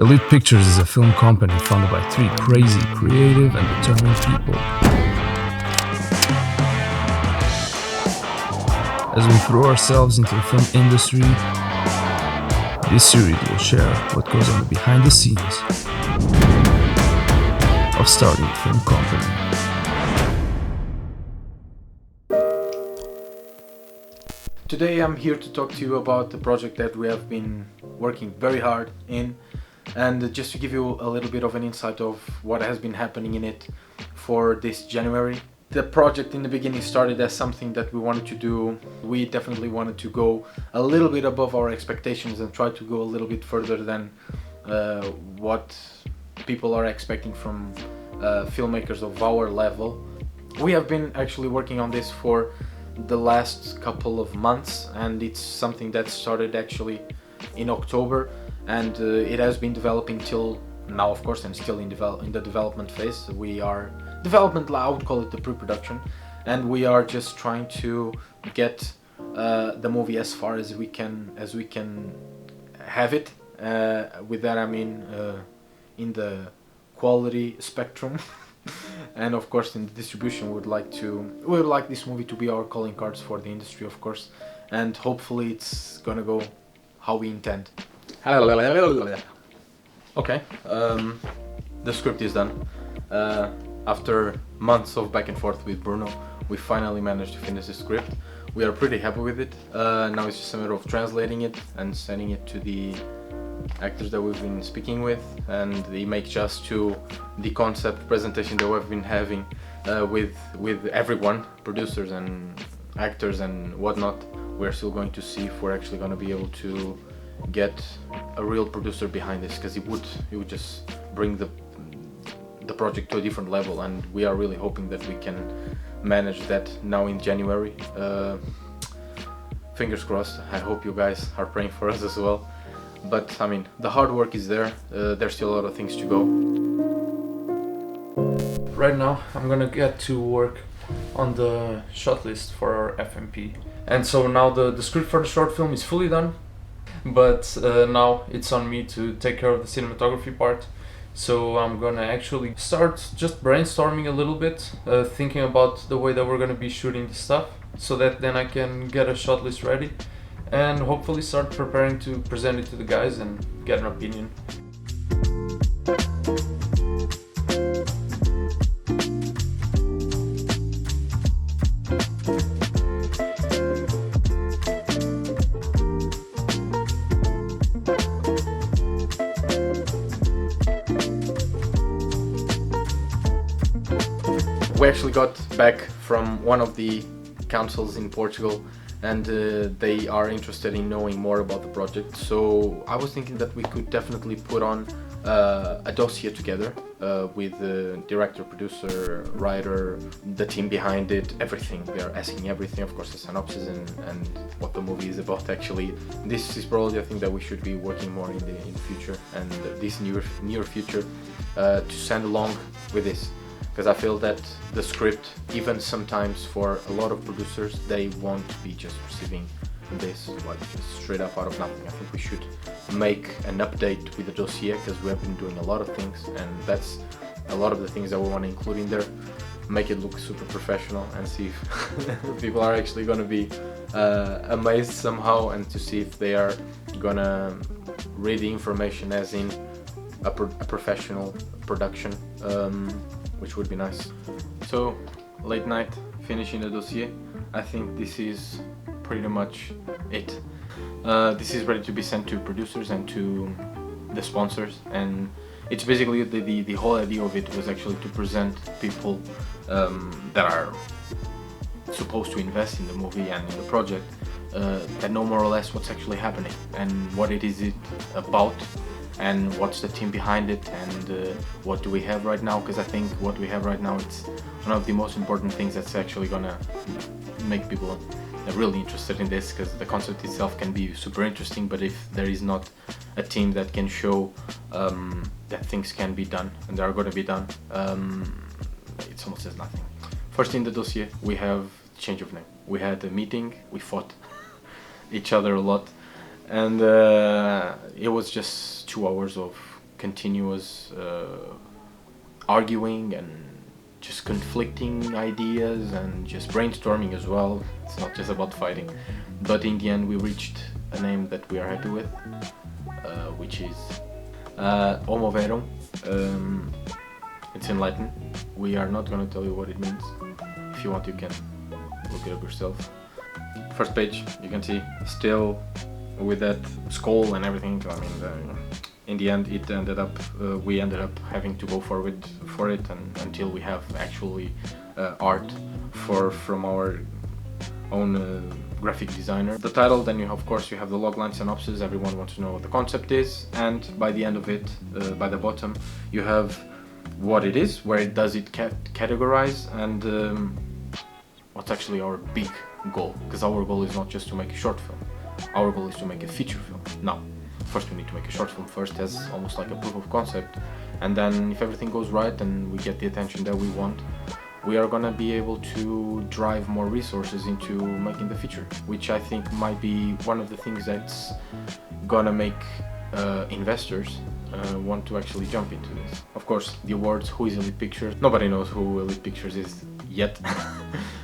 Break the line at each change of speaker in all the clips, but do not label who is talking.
Elit Pictures is a film company founded by three crazy, creative, and determined people. As we throw ourselves into the film industry, this series will share what goes on behind the scenes of starting a film company.
Today I'm here to talk to you about the project that we have been working very hard in, and just to give you a little bit of an insight of what has been happening in it for this January. The project in the beginning started as something that we wanted to do. We definitely wanted to go a little bit above our expectations and try to go a little bit further than what people are expecting from filmmakers of our level. We have been actually working on this for the last couple of months, and it's something that started actually in October, and it has been developing till now, of course, and still in the development phase. We are development, I would call it the pre-production, and we are just trying to get the movie as far as we can have it. With that I mean in the quality spectrum. And of course in the distribution we would like this movie to be our calling cards for the industry, of course, and hopefully it's gonna go how we intend. Okay, the script is done. After months of back and forth with Bruno, we finally managed to finish the script. We are pretty happy with it. Now it's just a matter of translating it and sending it to the actors that we've been speaking with, and they make just to the concept presentation that we've been having with everyone, producers and actors and whatnot. We're still going to see if we're actually going to be able to get a real producer behind this, because it would just bring the project to a different level, and we are really hoping that we can manage that now in January. Fingers crossed. I hope you guys are praying for us as well. But I mean, the hard work is there. There's still a lot of things to go.
Right now, I'm gonna get to work on the shot list for our FMP. And so now the script for the short film is fully done, but now it's on me to take care of the cinematography part. So I'm gonna actually start just brainstorming a little bit, thinking about the way that we're gonna be shooting the stuff, so that then I can get a shot list ready and hopefully start preparing to present it to the guys and get an opinion.
We actually got back from one of the councils in Portugal, and they are interested in knowing more about the project. So I was thinking that we could definitely put on a dossier together with the director, producer, writer, the team behind it, everything. They're asking everything, of course, the synopsis and what the movie is about. Actually, this is probably a thing that we should be working more in the future, and this near future, to send along with this. Because I feel that the script, even sometimes for a lot of producers, they won't be just receiving this like just straight up out of nothing. I think we should make an update with the dossier, because we have been doing a lot of things, and that's a lot of the things that we want to include in there. Make it look super professional and see if people are actually going to be amazed somehow, and to see if they are going to read the information as in a professional production. Which would be nice. So, late night, finishing the dossier. I think this is pretty much it. This is ready to be sent to producers and to the sponsors, and it's basically the whole idea of it was actually to present people that are supposed to invest in the movie and in the project, that know more or less what's actually happening and what it is about, and what's the team behind it, and what do we have right now. Because I think what we have right now, it's one of the most important things that's actually gonna make people really interested in this, because the concept itself can be super interesting, but if there is not a team that can show that things can be done and they are going to be done, it's almost as nothing. First, in the dossier we have change of name. We had a meeting, we fought each other a lot, and it was just 2 hours of continuous arguing and just conflicting ideas and just brainstorming as well. It's not just about fighting, but in the end we reached a name that we are happy with, which is Homo Verum. It's in Latin. We are not going to tell you what it means. If you want, you can look it up yourself. First page, you can see still with that skull and everything. I mean, in the end, it ended up we ended up having to go forward for it, and until we have actually art from our own graphic designer. The title, then you of course you have the logline synopsis. Everyone wants to know what the concept is, and by the end of it, by the bottom, you have what it is, where it does it categorize, and what's actually our big goal. Because our goal is not just to make a short film. Our goal is to make a feature film. Now, first we need to make a short film first as almost like a proof of concept, and then if everything goes right and we get the attention that we want, we are gonna be able to drive more resources into making the feature, which I think might be one of the things that's gonna make investors want to actually jump into this. Of course, the awards, who is Elit Pictures? Nobody knows who Elit Pictures is yet.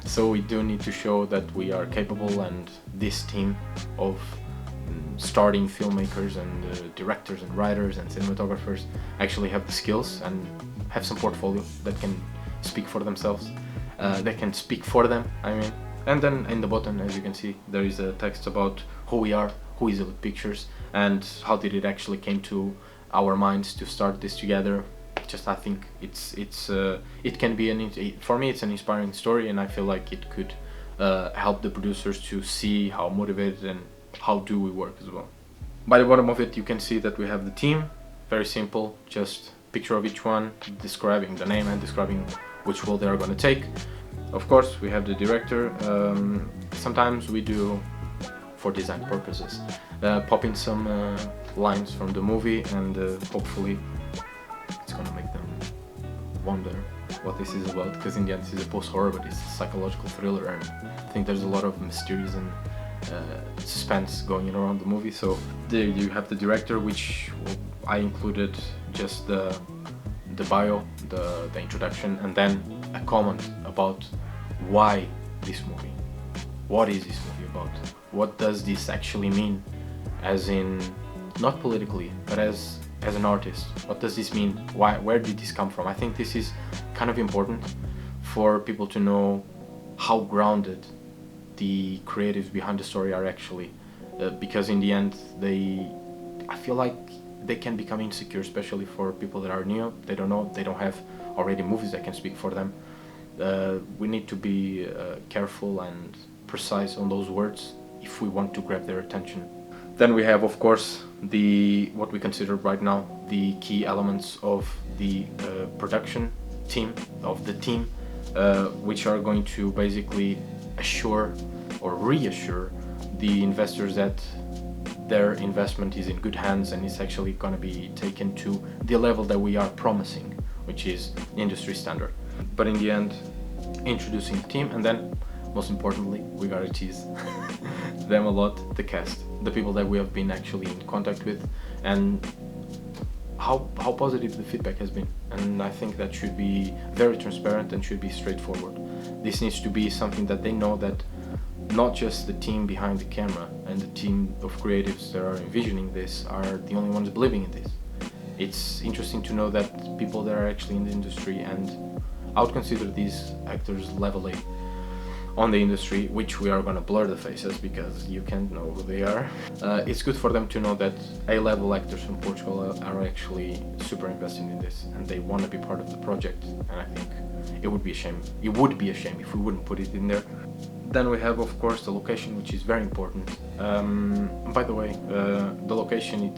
So we do need to show that we are capable, and this team of starting filmmakers and directors and writers and cinematographers actually have the skills and have some portfolio that can speak for themselves, that can speak for them, I mean. And then in the bottom, as you can see, there is a text about who we are, who is Elit Pictures, and how did it actually came to our minds to start this together. Just I think it can be for me it's an inspiring story, and I feel like it could help the producers to see how motivated and how do we work as well. By the bottom of it, you can see that we have the team. Very simple, just picture of each one, describing the name and describing which role they are going to take. Of course, we have the director. Sometimes we do, for design purposes, pop in some lines from the movie, and hopefully it's gonna make them wonder what this is about, because in the end this is a post-horror, but it's a psychological thriller, and I think there's a lot of mysterious and suspense going around the movie. So there you have the director, which I included just the bio, the introduction, and then a comment about why this movie. What is this movie about? What does this actually mean, as in not politically, but as an artist? What does this mean? Why? Where did this come from? I think this is kind of important for people to know how grounded the creatives behind the story are actually, because in the end I feel like they can become insecure, especially for people that are new. They don't know, they don't have already movies that can speak for them. We need to be careful and precise on those words if we want to grab their attention. Then we have, of course, what we consider right now the key elements of the production team, which are going to basically assure or reassure the investors that their investment is in good hands and it's actually going to be taken to the level that we are promising, which is industry standard. But in the end, introducing the team, and then most importantly, we gotta tease them a lot, the cast, the people that we have been actually in contact with, and how positive the feedback has been. And I think that should be very transparent and should be straightforward. This needs to be something that they know, that not just the team behind the camera and the team of creatives that are envisioning this are the only ones believing in this. It's interesting to know that people that are actually in the industry, and I would consider these actors level A on the industry, which we are gonna blur the faces because you can't know who they are. It's good for them to know that A-level actors from Portugal are actually super invested in this and they want to be part of the project, and I think it would be a shame if we wouldn't put it in there. Then we have, of course, the location, which is very important. By the way, the location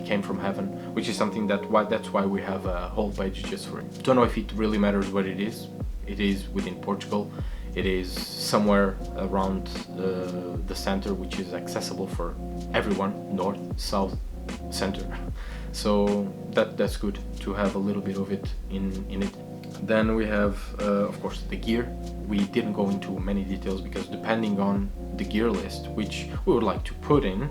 came from heaven, which is something that's why we have a whole page just for it. Don't know if it really matters where it is. It is within Portugal. It is somewhere around the center, which is accessible for everyone, north, south, center. So that's good to have a little bit of it in it. Then we have, of course, the gear. We didn't go into many details because depending on the gear list, which we would like to put in,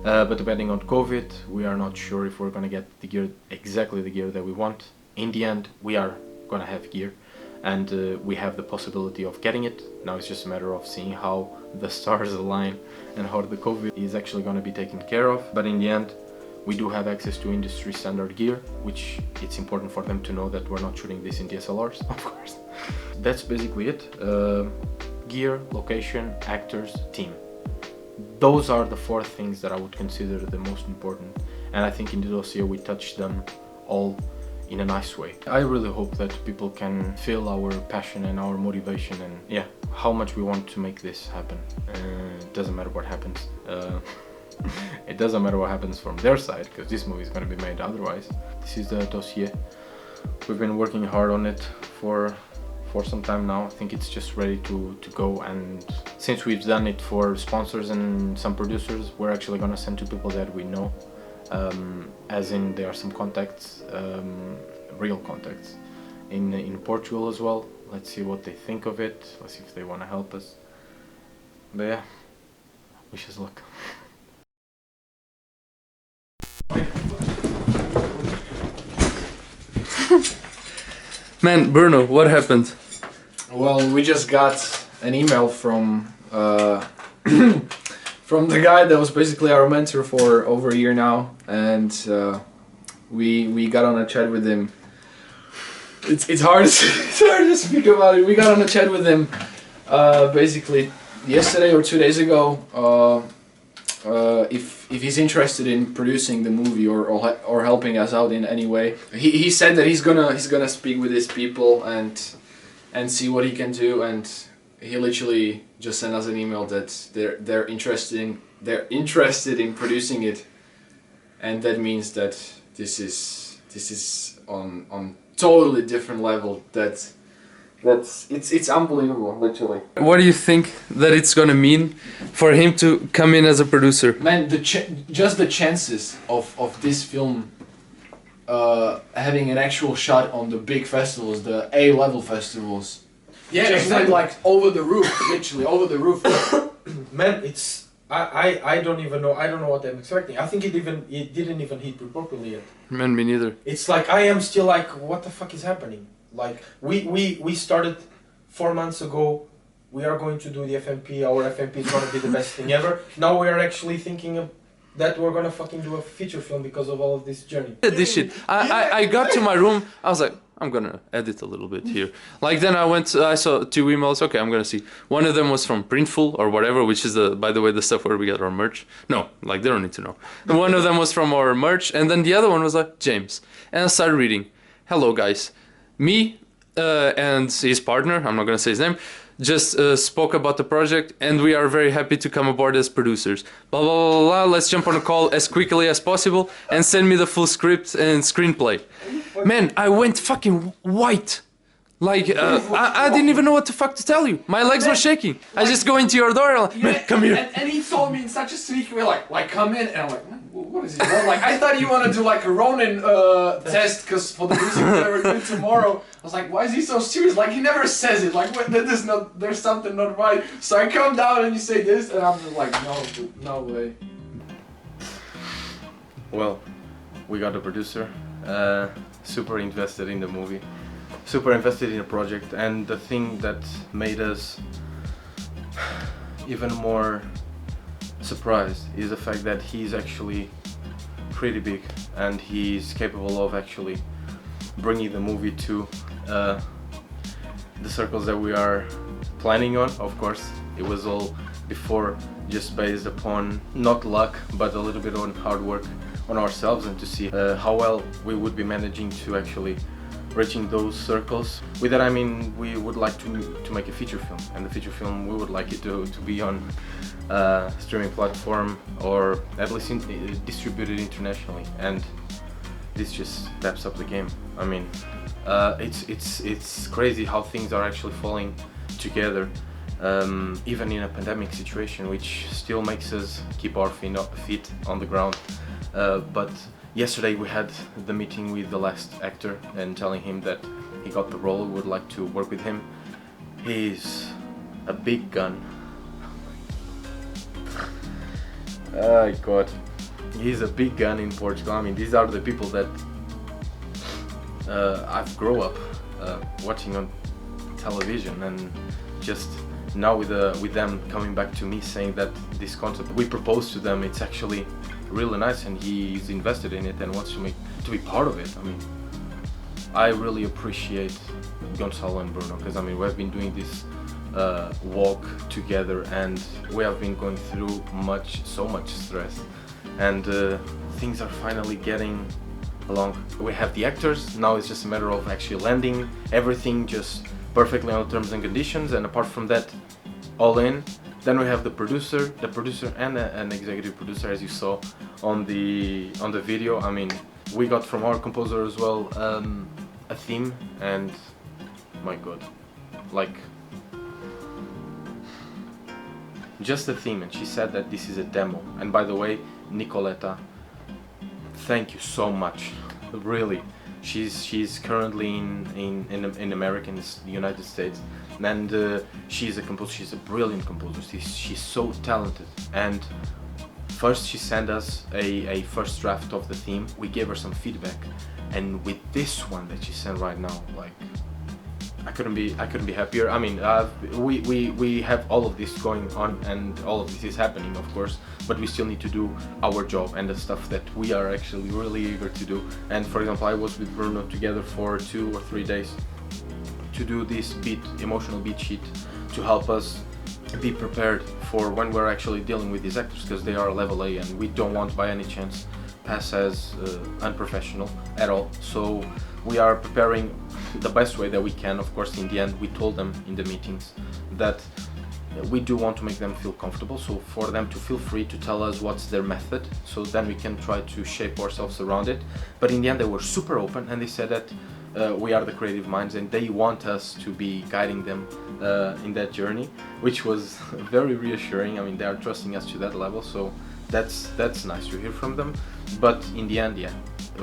But depending on COVID, we are not sure if we're gonna get the gear, exactly the gear that we want. In the end, we are gonna have gear, and we have the possibility of getting it. Now it's just a matter of seeing how the stars align and how the COVID is actually gonna be taken care of. But in the end, we do have access to industry standard gear, which it's important for them to know that we're not shooting this in DSLRs, of course. That's basically it. Gear, location, actors, team. Those are the 4 things that I would consider the most important, and I think in the dossier we touched them all in a nice way. I really hope that people can feel our passion and our motivation, and yeah, how much we want to make this happen. It doesn't matter what happens. It doesn't matter what happens from their side, because this movie is going to be made otherwise. This is the dossier. We've been working hard on it for some time now. I think it's just ready to go, and since we've done it for sponsors and some producers, we're actually gonna send to people that we know, as in there are some contacts, real contacts in Portugal as well. Let's see what they think of it. Let's see if they want to help us. But yeah, wish us luck.
Man, Bruno, what happened?
Well, we just got an email from from the guy that was basically our mentor for over a year now, and we got on a chat with him. It's hard to speak about it. We got on a chat with him basically yesterday or 2 days ago. If he's interested in producing the movie or helping us out in any way, he said that he's gonna speak with his people and see what he can do, and he literally just sent us an email that they're interested in producing it, and that means that this is on totally different level. It's unbelievable, literally.
What do you think that it's gonna mean for him to come in as a producer?
Man, just the chances of this film having an actual shot on the big festivals, the A-level festivals.
Yeah,
just
exactly.
like over the roof, literally over the roof.
Man, it's I don't even know. I don't know what I'm expecting. I think it didn't even hit me properly yet.
Man, me neither.
It's like I am still like, what the fuck is happening? Like we started 4 months ago. We are going to do the FMP. Our FMP is gonna be the best thing ever. Now we are actually thinking of that we're gonna fucking do a feature film because of all of this journey.
This shit. I got to my room. I was like, I'm gonna edit a little bit here. Like then I saw 2 emails. Okay, I'm gonna see. One of them was from Printful or whatever, which is by the way the stuff where we get our merch. No, like they don't need to know. One of them was from our merch, and then the other one was like James. And I started reading. Hello guys, me and his partner. I'm not gonna say his name. Just spoke about the project, and we are very happy to come aboard as producers. Blah, blah, blah, blah. Let's jump on a call as quickly as possible and send me the full script and screenplay. Man, I went fucking white. Like, I didn't even know what the fuck to tell you. My legs were shaking. I just go into your door and like, man, come here.
And he told me in such a sneaky way, like come in, and I'm like, man, what is he doing? Like, I thought you want to do like a Ronin test, because for the music that we're doing tomorrow. I was like, why is he so serious? Like, he never says it. Like, there's something not right. So I come down and you say this, and I'm just like, no, dude, no way.
Well, we got a producer, super invested in the movie, super invested in the project, and the thing that made us even more surprised is the fact that he's actually pretty big, and he's capable of actually bringing the movie to the circles that we are planning on. Of course, it was all before just based upon not luck, but a little bit on hard work on ourselves, and to see how well we would be managing to actually reaching those circles. With that I mean we would like to make a feature film, and the feature film we would like it to be on streaming platform, or at least distributed internationally, and this just steps up the game. I mean, it's crazy how things are actually falling together, even in a pandemic situation, which still makes us keep our feet on the ground. But yesterday we had the meeting with the last actor and telling him that he got the role, we would like to work with him. He's a big gun. Oh God. He's a big gun in Portugal. I mean, these are the people that I've grown up watching on television, and just now with them coming back to me saying that this concept we proposed to them, it's actually really nice, and he's invested in it and wants to be part of it. I mean, I really appreciate Gonçalo and Bruno, because I mean, we've been doing this walk together, and we have been going through so much stress, and things are finally getting along. We have the actors, now it's just a matter of actually landing everything just perfectly on terms and conditions, and apart from that, all in. Then we have the producer and an executive producer, as you saw on the video. I mean, we got from our composer as well a theme, and my god, like, just a theme. And she said that this is a demo. And by the way, Nicoletta, thank you so much, really. She's currently in America, in the United States, and she's a composer. She's a brilliant composer. She's so talented. And first she sent us a first draft of the theme. We gave her some feedback, and with this one that she sent right now, like, I couldn't be happier. I mean, we have all of this going on, and all of this is happening, of course, but we still need to do our job and the stuff that we are actually really eager to do. And for example, I was with Bruno together for 2 or 3 days to do this emotional beat sheet, to help us be prepared for when we're actually dealing with these actors, because they are level A, and we don't want by any chance pass as unprofessional at all. So we are preparing the best way that we can. Of course, in the end, we told them in the meetings that we do want to make them feel comfortable, so for them to feel free to tell us what's their method, so then we can try to shape ourselves around it. But in the end, they were super open, and they said that we are the creative minds, and they want us to be guiding them in that journey, which was very reassuring. I mean, they are trusting us to that level, so that's nice to hear from them. But in the end, yeah,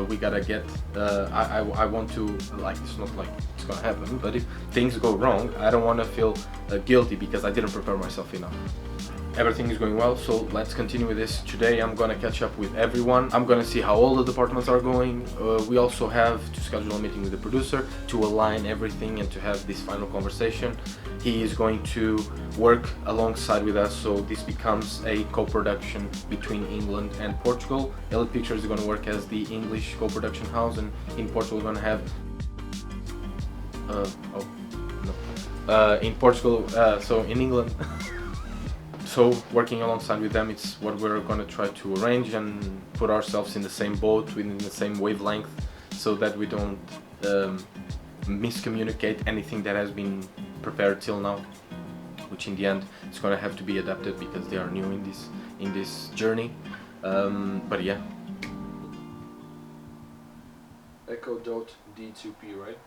we gotta get I want to, like, it's not like it's gonna happen, but if things go wrong, I don't want to feel guilty because I didn't prepare myself enough. Everything is going well, so let's continue with this. Today I'm gonna catch up with everyone. I'm gonna see how all the departments are going. We also have to schedule a meeting with the producer to align everything and to have this final conversation. He is going to work alongside with us, so this becomes a co-production between England and Portugal. Elit Pictures is going to work as the English co-production house, and in Portugal we're going to have in Portugal, so in England. So working alongside with them, it's what we're going to try to arrange and put ourselves in the same boat, within the same wavelength, so that we don't miscommunicate anything that has been prepared till now, which in the end is going to have to be adapted because they are new in this journey. But yeah.
Echo dot D2P, right?